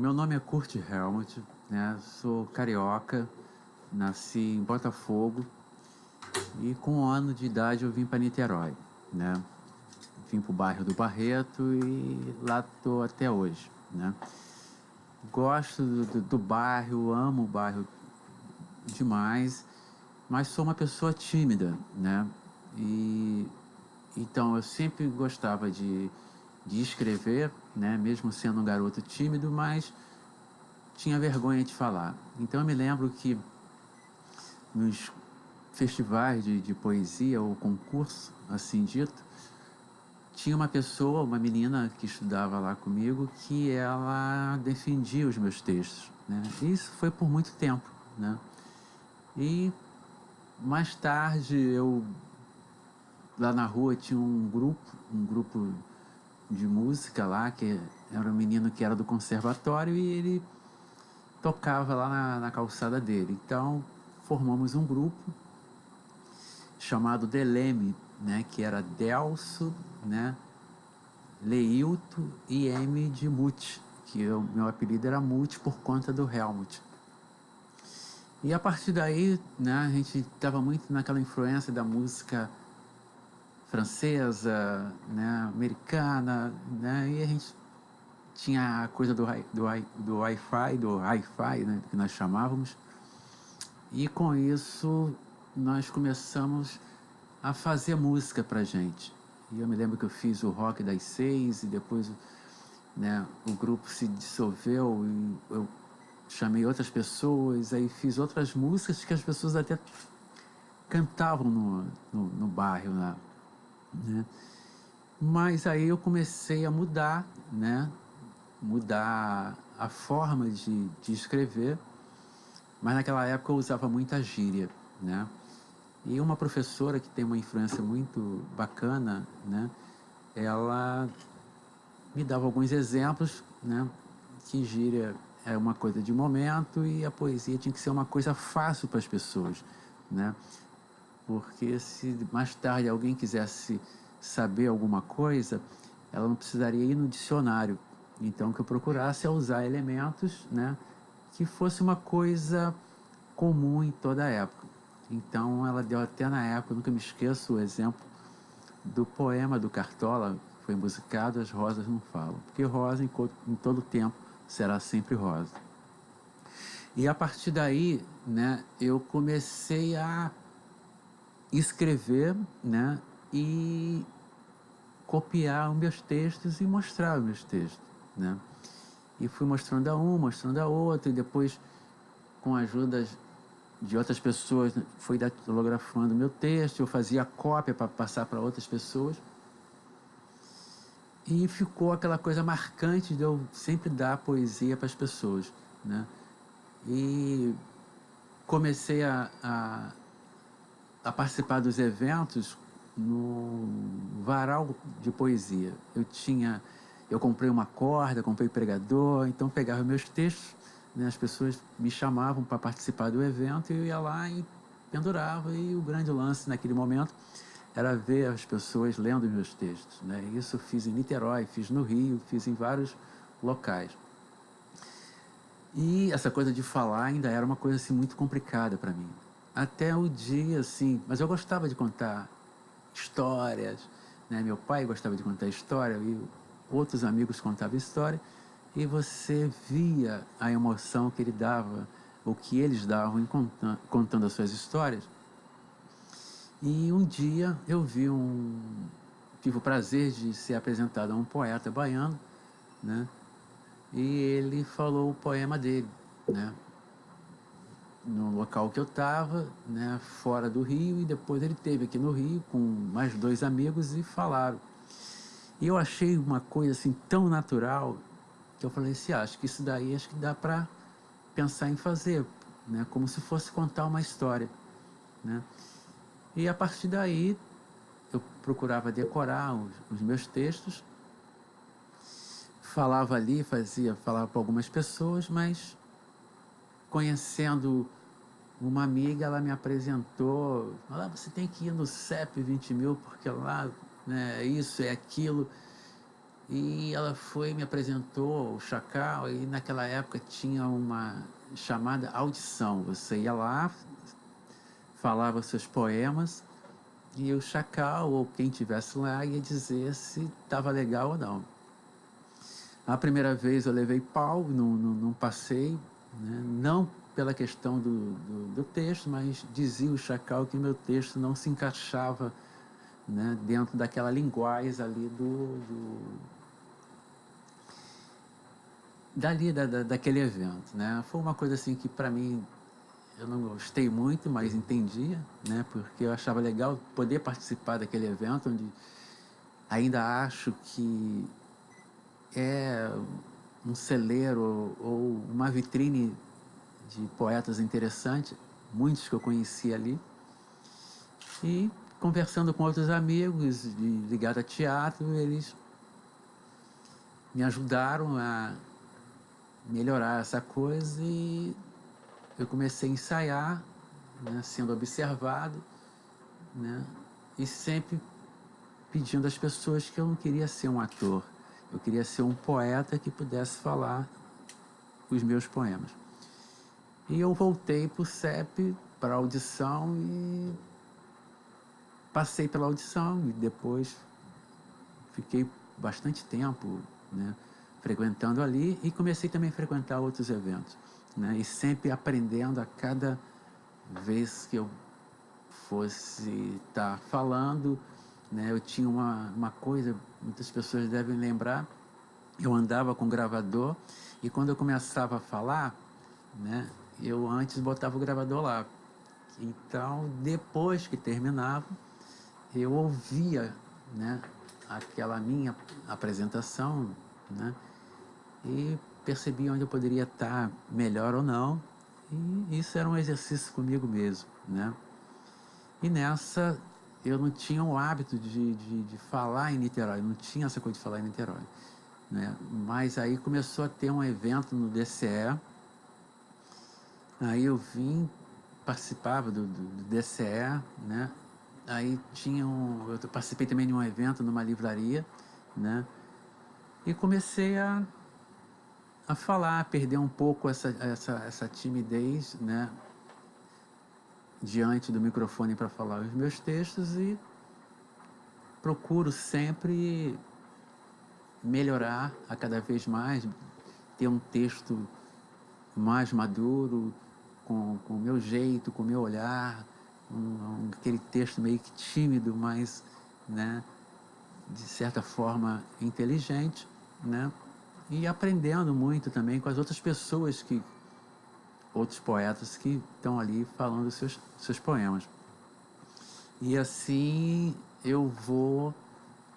meu nome é Kurt Helmut, né? Sou carioca, nasci em Botafogo e com 1 ano de idade eu vim para Niterói, né? Vim para o bairro do Barreto e lá tô até hoje, né? Gosto do bairro, amo o bairro demais, mas sou uma pessoa tímida, né? E então eu sempre gostava de escrever, né? Mesmo sendo um garoto tímido, mas tinha vergonha de falar. Então eu me lembro que nos festivais de poesia ou concurso, assim dito, tinha uma pessoa, uma menina que estudava lá comigo, que ela defendia os meus textos, né? Isso foi por muito tempo, né? E mais tarde eu lá na rua tinha um grupo de música lá, que era um menino que era do conservatório e ele tocava lá na calçada dele. Então formamos um grupo chamado Deleme, né, que era Delso, né, Leilto e M de Mute, que meu apelido era Mute por conta do Helmut. E a partir daí, né, a gente estava muito naquela influência da música francesa, né, americana, né, e a gente tinha a coisa do Wi-Fi, do hi-fi, né, que nós chamávamos, e com isso nós começamos a fazer música pra gente. E eu me lembro que eu fiz o Rock das Seis e depois, né, o grupo se dissolveu e eu chamei outras pessoas, aí fiz outras músicas que as pessoas até cantavam no bairro lá, né? Mas aí eu comecei a mudar, né? Mudar a forma de escrever, mas naquela época eu usava muita gíria, né? E uma professora que tem uma influência muito bacana, né? Ela me dava alguns exemplos, né? Que gíria é uma coisa de momento e a poesia tinha que ser uma coisa fácil para as pessoas, né? Porque se mais tarde alguém quisesse saber alguma coisa, ela não precisaria ir no dicionário. Então, que eu procurasse é usar elementos, né, que fosse uma coisa comum em toda a época. Então, ela deu até na época, eu nunca me esqueço o exemplo do poema do Cartola, foi musicado As Rosas Não Falam, porque rosa em todo tempo será sempre rosa. E a partir daí, né, eu comecei a escrever, né, e copiar os meus textos e mostrar os meus textos, né? E fui mostrando a um, mostrando a outro, e depois, com a ajuda de outras pessoas, fui datilografando meu texto, eu fazia cópia para passar para outras pessoas. E ficou aquela coisa marcante de eu sempre dar poesia para as pessoas, né? E comecei a participar dos eventos no varal de poesia. Eu comprei uma corda, comprei pregador, então pegava meus textos, né, as pessoas me chamavam para participar do evento e eu ia lá e pendurava, e o grande lance naquele momento era ver as pessoas lendo meus textos, né? Isso eu fiz em Niterói, fiz no Rio, fiz em vários locais. E essa coisa de falar ainda era uma coisa assim muito complicada para mim. Até o dia assim, mas eu gostava de contar histórias, né? Meu pai gostava de contar história e outros amigos contavam história, e você via a emoção que ele dava, o que eles davam em contando as suas histórias. E um dia eu tive o prazer de ser apresentado a um poeta baiano, né? E ele falou o poema dele, né? No local que eu estava, né, fora do Rio, e depois ele teve aqui no Rio com mais 2 amigos e falaram. E eu achei uma coisa assim tão natural que eu falei assim, acho que isso daí acho que dá para pensar em fazer, né, como se fosse contar uma história, né? E a partir daí eu procurava decorar os meus textos, falava ali, falava para algumas pessoas, mas conhecendo uma amiga, ela me apresentou, falou, você tem que ir no CEP 20.000, porque lá, né, é isso, é aquilo. e ela foi me apresentou o Chacal, e naquela época tinha uma chamada audição. Você ia lá, falava seus poemas, e o Chacal, ou quem estivesse lá, ia dizer se estava legal ou não. A primeira vez eu levei pau, não passei, né? Não pela questão do texto, mas dizia o Chacal que meu texto não se encaixava, né, dentro daquela linguagem ali daquele evento, né? Foi uma coisa assim que para mim eu não gostei muito, mas entendia, né? Porque eu achava legal poder participar daquele evento, onde ainda acho que é um celeiro ou uma vitrine de poetas interessantes, muitos que eu conheci ali. E conversando com outros amigos ligados a teatro, eles me ajudaram a melhorar essa coisa e eu comecei a ensaiar, né, sendo observado, né, e sempre pedindo às pessoas que eu não queria ser um ator, eu queria ser um poeta que pudesse falar os meus poemas. E eu voltei para o CEP, para a audição, e passei pela audição e depois fiquei bastante tempo, né, frequentando ali, e comecei também a frequentar outros eventos, né, e sempre aprendendo a cada vez que eu fosse estar falando, né. Eu tinha uma coisa, muitas pessoas devem lembrar, eu andava com gravador, e quando eu começava a falar, né, eu antes botava o gravador lá. Então, depois que terminava, eu ouvia, né, aquela minha apresentação, né, e percebia onde eu poderia estar melhor ou não. E isso era um exercício comigo mesmo, né? E nessa, eu não tinha o hábito de falar em Niterói, não tinha essa coisa de falar em Niterói, né? Mas aí começou a ter um evento no DCE, aí eu vim, participava do DCE, né? Aí eu participei também de um evento numa livraria, né? E comecei a falar, a perder um pouco essa timidez, né, diante do microfone para falar os meus textos, e procuro sempre melhorar a cada vez mais, ter um texto mais maduro, com o meu jeito, com o meu olhar, aquele texto meio que tímido, mas, né, de certa forma inteligente, né? E aprendendo muito também com as outras pessoas, outros poetas que estão ali falando seus poemas. E assim eu vou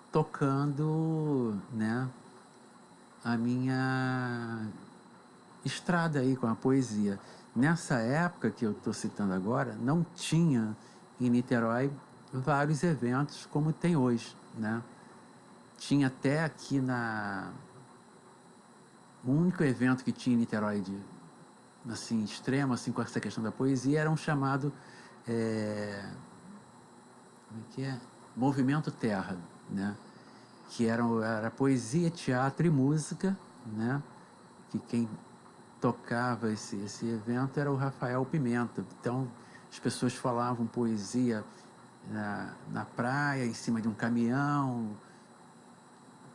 tocando, né, a minha estrada aí com a poesia. Nessa época que eu estou citando agora, não tinha em Niterói vários eventos como tem hoje, né? Tinha até aqui o único evento que tinha em Niterói assim, extremo, assim, com essa questão da poesia, era um chamado, como é que é? Movimento Terra, né? Que era poesia, teatro e música, né? Que quem tocava esse evento era o Rafael Pimenta. Então, as pessoas falavam poesia na praia, em cima de um caminhão.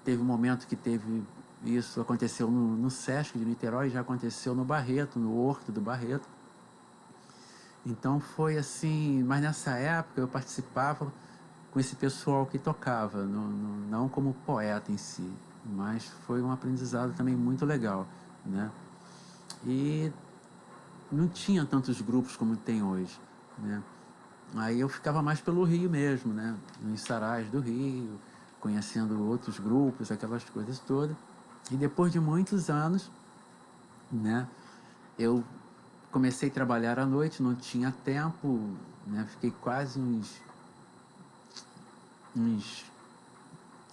Teve um momento que isso aconteceu no Sesc de Niterói, já aconteceu no Barreto, no Horto do Barreto. Então foi assim, mas nessa época eu participava com esse pessoal que tocava, não como poeta em si, mas foi um aprendizado também muito legal, né? E não tinha tantos grupos como tem hoje, né? Aí eu ficava mais pelo Rio mesmo, né? Nos sarais do Rio, conhecendo outros grupos, aquelas coisas todas. E depois de muitos anos, né, eu comecei a trabalhar à noite, não tinha tempo, né? Fiquei quase uns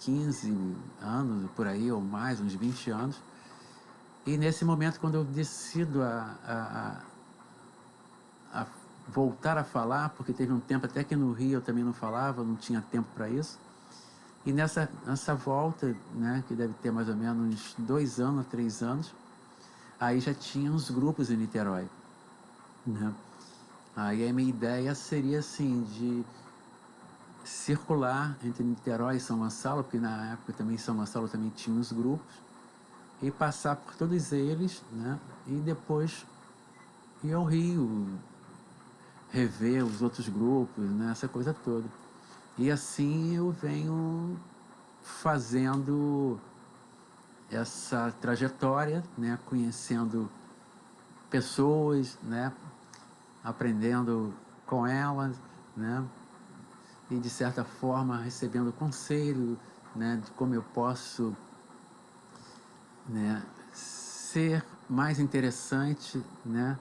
15 anos, por aí, ou mais, uns 20 anos. E nesse momento, quando eu decido a voltar a falar, porque teve um tempo até que no Rio eu também não falava, não tinha tempo para isso. E nessa volta, né, que deve ter mais ou menos 2 anos, 3 anos, aí já tinha uns grupos em Niterói, né? Aí a minha ideia seria assim, de circular entre Niterói e São Gonçalo, porque na época também em São Gonçalo também tinha uns grupos, e passar por todos eles, né? E depois ir ao Rio, rever os outros grupos, né? Essa coisa toda. E assim eu venho fazendo essa trajetória, né? Conhecendo pessoas, né? Aprendendo com elas, né? E de certa forma recebendo conselho, né? De como eu posso, né? Ser mais interessante, né?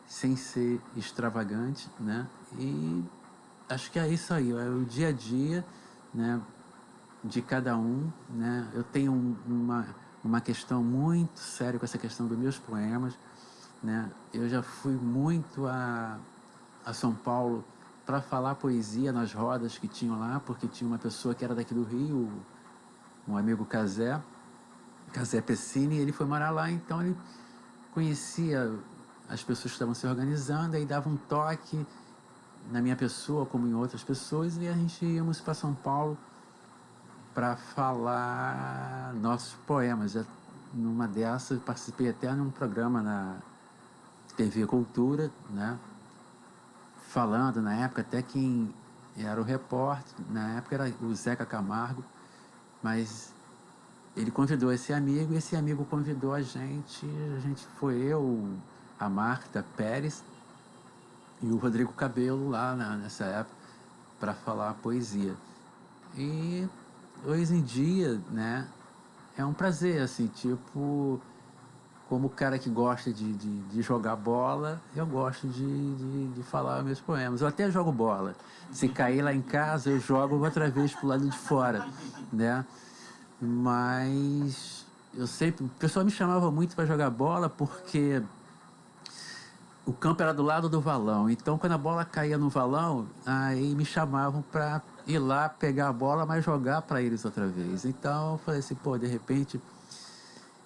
Sem ser extravagante, né? E acho que é isso aí, é o dia a dia, né? De cada um, né? Eu tenho uma questão muito séria com essa questão dos meus poemas, né? Eu já fui muito a São Paulo para falar poesia nas rodas que tinham lá, porque tinha uma pessoa que era daqui do Rio, um amigo Casé Pessini, ele foi morar lá, então ele conhecia as pessoas que estavam se organizando, aí dava um toque na minha pessoa, como em outras pessoas, e a gente íamos para São Paulo para falar nossos poemas. Numa dessas, participei até num programa na TV Cultura, né? Falando na época, até quem era o repórter, na época era o Zeca Camargo, mas ele convidou esse amigo e esse amigo convidou a gente foi eu, a Marta Pérez e o Rodrigo Cabelo lá nessa época para falar poesia. E hoje em dia, né, é um prazer, assim, tipo, como o cara que gosta de jogar bola, eu gosto de falar meus poemas. Eu até jogo bola. Se cair lá em casa, eu jogo outra vez pro lado de fora, né? Mas eu sempre... O pessoal me chamava muito para jogar bola porque o campo era do lado do valão. Então, quando a bola caía no valão, aí me chamavam para ir lá pegar a bola, mas jogar para eles outra vez. Então, eu falei assim, pô, de repente,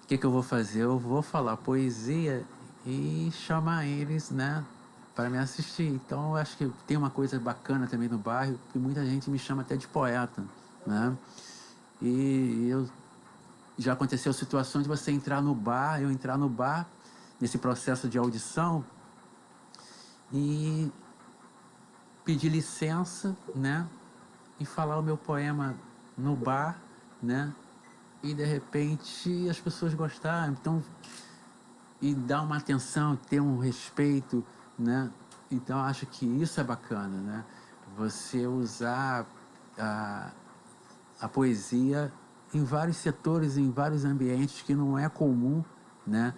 o que eu vou fazer? Eu vou falar poesia e chamar eles, né, para me assistir. Então, eu acho que tem uma coisa bacana também no bairro, que muita gente me chama até de poeta, né? E eu já aconteceu situações de você entrar no bar, eu entrar no bar, nesse processo de audição, e pedir licença, né? E falar o meu poema no bar, né? E de repente as pessoas gostaram, então, e dar uma atenção, ter um respeito, né? Então acho que isso é bacana, né? Você usar a, a poesia em vários setores, em vários ambientes que não é comum, né?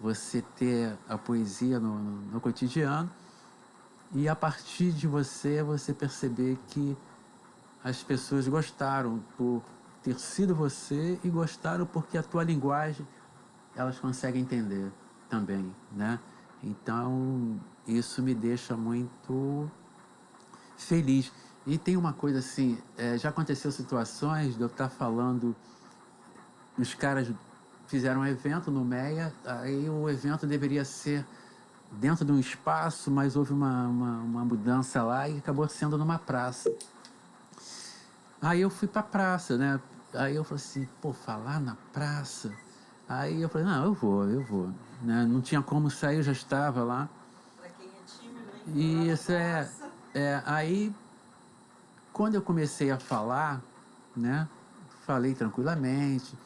Você ter a poesia no cotidiano e a partir de você perceber que as pessoas gostaram por ter sido você e gostaram porque a tua linguagem elas conseguem entender também, né? Então isso me deixa muito feliz. E tem uma coisa assim, já aconteceu situações de eu estar falando, os caras fizeram um evento no MEA, aí o evento deveria ser dentro de um espaço, mas houve uma mudança lá e acabou sendo numa praça. Aí eu fui pra praça, né? Aí eu falei assim, pô, falar na praça? Aí eu falei, não, eu vou. Né? Não tinha como sair, eu já estava lá. Pra quem é tímido, hein? E Falar na isso praça. aí quando eu comecei a falar, né? Falei tranquilamente.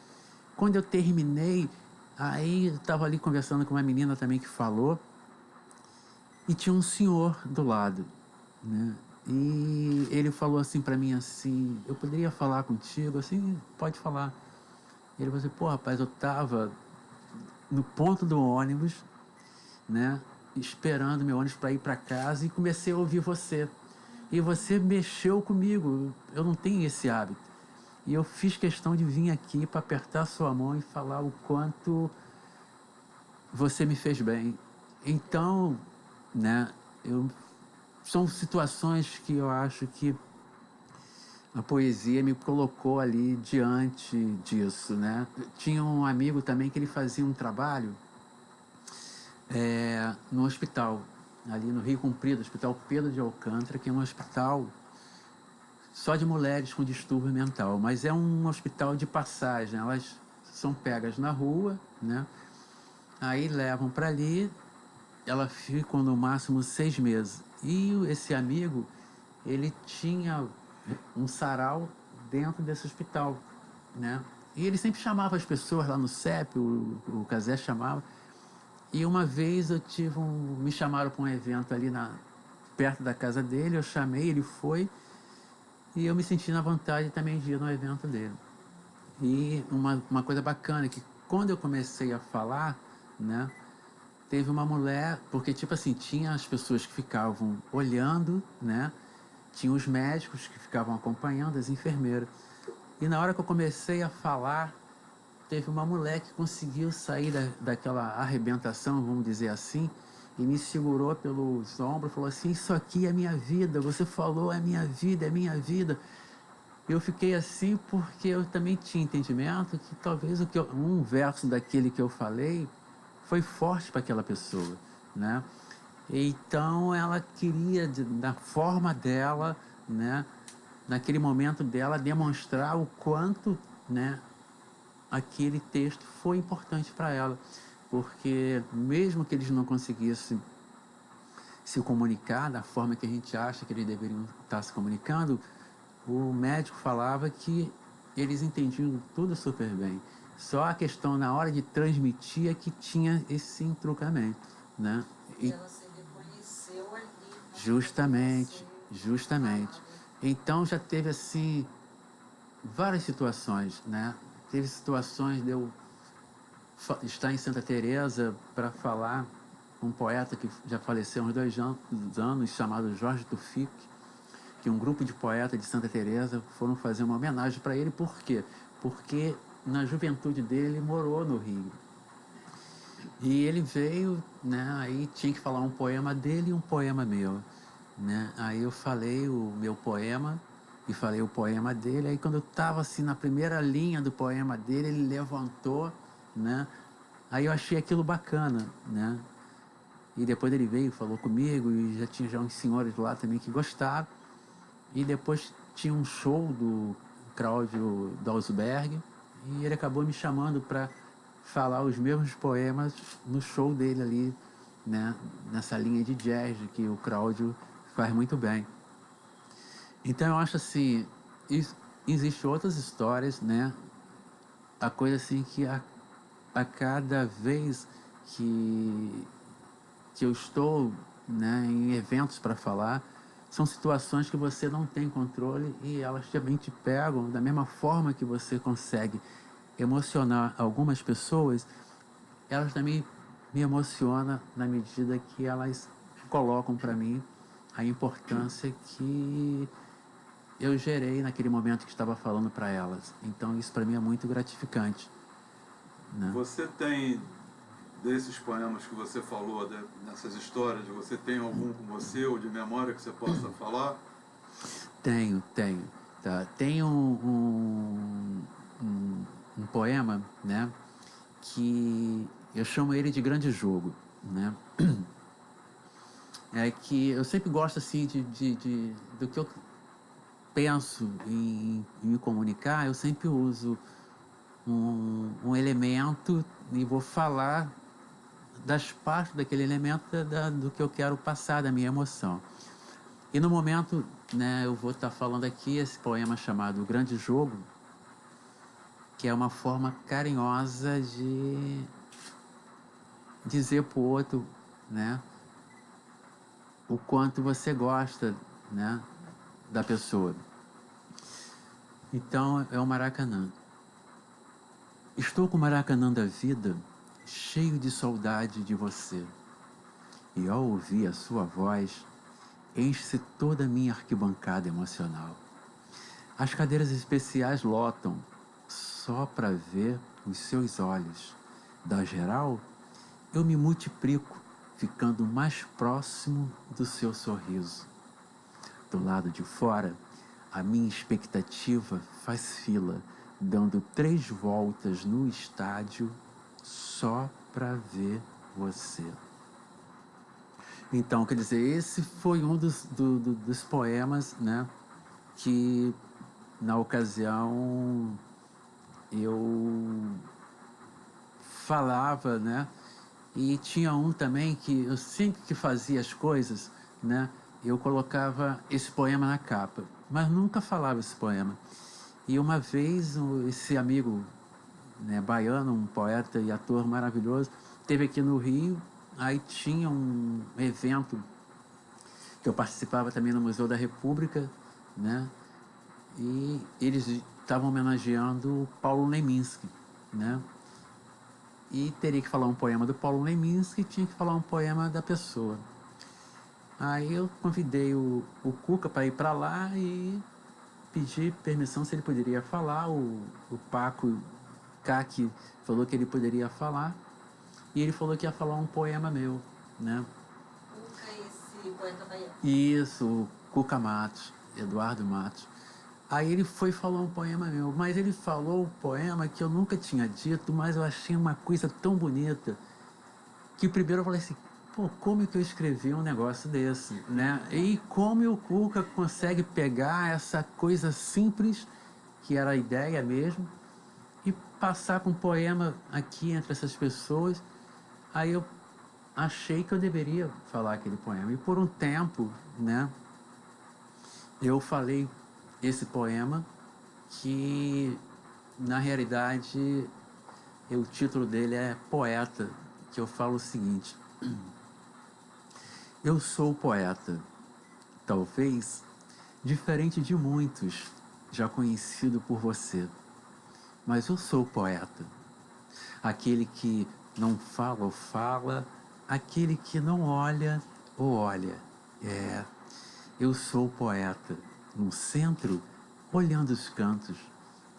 Quando eu terminei, aí eu estava ali conversando com uma menina também que falou, e tinha um senhor do lado, né? E ele falou assim para mim assim, eu poderia falar contigo? Assim, pode falar. Ele falou assim, pô, rapaz, eu tava no ponto do ônibus, né? Esperando meu ônibus para ir para casa e comecei a ouvir você. E você mexeu comigo. Eu não tenho esse hábito. E eu fiz questão de vir aqui para apertar sua mão e falar o quanto você me fez bem. Então, né, são situações que eu acho que a poesia me colocou ali diante disso, né? Tinha um amigo também que ele fazia um trabalho no hospital, ali no Rio Comprido, Hospital Pedro de Alcântara, que é um hospital só de mulheres com distúrbio mental, mas é um hospital de passagem, elas são pegas na rua, né? Aí levam para ali, elas ficam no máximo 6 meses. E esse amigo, ele tinha um sarau dentro desse hospital, né? E ele sempre chamava as pessoas lá no CEP, o Casé chamava. E uma vez me chamaram para um evento ali perto da casa dele, eu chamei, ele foi, e eu me senti na vontade também de ir no evento dele. E uma coisa bacana é que quando eu comecei a falar, né, teve uma mulher, porque tipo assim, tinha as pessoas que ficavam olhando, né, tinha os médicos que ficavam acompanhando, as enfermeiras. E na hora que eu comecei a falar, teve uma mulher que conseguiu sair daquela arrebentação, vamos dizer assim, e me segurou pelos ombros e falou assim: isso aqui é minha vida, você falou, é minha vida, é minha vida. Eu fiquei assim porque eu também tinha entendimento que talvez um verso daquele que eu falei foi forte para aquela pessoa, né? Então ela queria, da forma dela, né, naquele momento dela, demonstrar o quanto, né, aquele texto foi importante para ela, porque mesmo que eles não conseguissem se comunicar da forma que a gente acha que eles deveriam estar se comunicando, o médico falava que eles entendiam tudo super bem. Só a questão na hora de transmitir é que tinha esse entrucamento, né? E ela se reconheceu ali, né? Justamente, justamente. Então já teve assim várias situações, né? Teve situações de eu estar em Santa Teresa para falar com um poeta que já faleceu há uns 2 anos, chamado Jorge Tufik, que um grupo de poetas de Santa Teresa foram fazer uma homenagem para ele. Por quê? Porque na juventude dele morou no Rio. E ele veio, né, aí tinha que falar um poema dele e um poema meu, né? Aí eu falei o meu poema e falei o poema dele. Aí quando eu estava assim na primeira linha do poema dele, ele levantou, né? Aí eu achei aquilo bacana, né? E depois ele veio, falou comigo, e já tinha uns senhores lá também que gostaram. E depois tinha um show do Cláudio Dalsberg, e ele acabou me chamando para falar os mesmos poemas no show dele ali, né? Nessa linha de jazz que o Cláudio faz muito bem. Então eu acho assim, existem outras histórias, né? A coisa assim que a cada vez que eu estou, né, em eventos para falar, são situações que você não tem controle e elas também te pegam da mesma forma que você consegue emocionar algumas pessoas, elas também me emocionam na medida que elas colocam para mim a importância que eu gerei naquele momento que estava falando para elas. Então isso para mim é muito gratificante, né? Você tem, desses poemas que você falou, nessas histórias, você tem algum com você ou de memória que você possa falar? Tenho. Tá? Tem um poema, né, que eu chamo ele de Grande Jogo, né? É que eu sempre gosto assim do que eu penso em me comunicar, eu sempre uso um elemento e vou falar das partes daquele elemento do que eu quero passar, da minha emoção. E no momento, né, eu vou estar falando aqui esse poema chamado Grande Jogo, que é uma forma carinhosa de dizer para o outro, né, o quanto você gosta, né, da pessoa. Então é o Maracanã. Estou com o Maracanã da vida cheio de saudade de você. E ao ouvir a sua voz, enche-se toda a minha arquibancada emocional. As cadeiras especiais lotam só para ver os seus olhos. Da geral, eu me multiplico, ficando mais próximo do seu sorriso. Do lado de fora, a minha expectativa faz fila, dando 3 voltas no estádio só para ver você. Então, quer dizer, esse foi um dos poemas, né, que na ocasião eu falava, né? E tinha um também que eu sempre que fazia as coisas, né? Eu colocava esse poema na capa, mas nunca falava esse poema. E uma vez esse amigo, né, baiano, um poeta e ator maravilhoso, esteve aqui no Rio, aí tinha um evento que eu participava também no Museu da República, né? E eles estavam homenageando o Paulo Leminski, né? E teria que falar um poema do Paulo Leminski e tinha que falar um poema da pessoa. Aí eu convidei o Cuca para ir para lá e pedi permissão se ele poderia falar. O Paco Kaki falou que ele poderia falar. E ele falou que ia falar um poema meu, né? Cuca, esse poeta baiano. Isso, o Cuca Matos, Eduardo Matos. Aí ele foi e falou um poema meu, mas ele falou um poema que eu nunca tinha dito, mas eu achei uma coisa tão bonita, que primeiro eu falei assim, pô, como é que eu escrevi um negócio desse, né? E como o Cuca consegue pegar essa coisa simples, que era a ideia mesmo, e passar com um poema aqui entre essas pessoas. Aí eu achei que eu deveria falar aquele poema. E por um tempo, né, eu falei esse poema que, na realidade, o título dele é Poeta, que eu falo o seguinte: eu sou poeta, talvez diferente de muitos, já conhecido por você, mas eu sou poeta, aquele que não fala ou fala, aquele que não olha ou olha. É, eu sou poeta, no centro, olhando os cantos,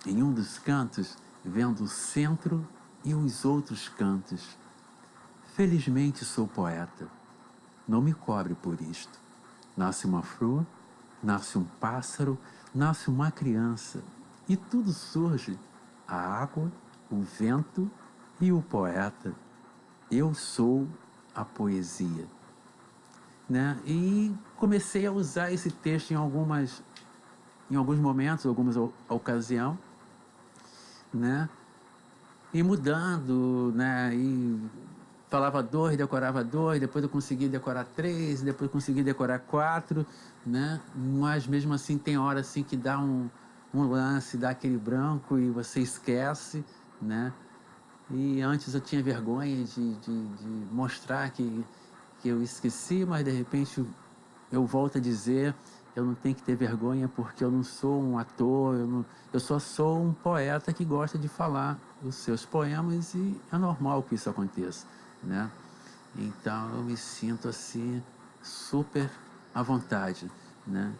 em um dos cantos, vendo o centro e os outros cantos. Felizmente sou poeta, não me cobre por isto. Nasce uma flor, nasce um pássaro, nasce uma criança, e tudo surge, a água, o vento e o poeta. Eu sou a poesia, né? E comecei a usar esse texto em alguns momentos, algumas ocasiões, né? E mudando, né? E falava 2, decorava 2, depois eu consegui decorar 3, depois eu consegui decorar 4, né? Mas mesmo assim tem hora assim que dá um lance, dá aquele branco e você esquece, né? E antes eu tinha vergonha de mostrar que eu esqueci, mas de repente eu volto a dizer, eu não tenho que ter vergonha porque eu não sou um ator, eu só sou um poeta que gosta de falar os seus poemas e é normal que isso aconteça, né? Então eu me sinto assim super à vontade, né?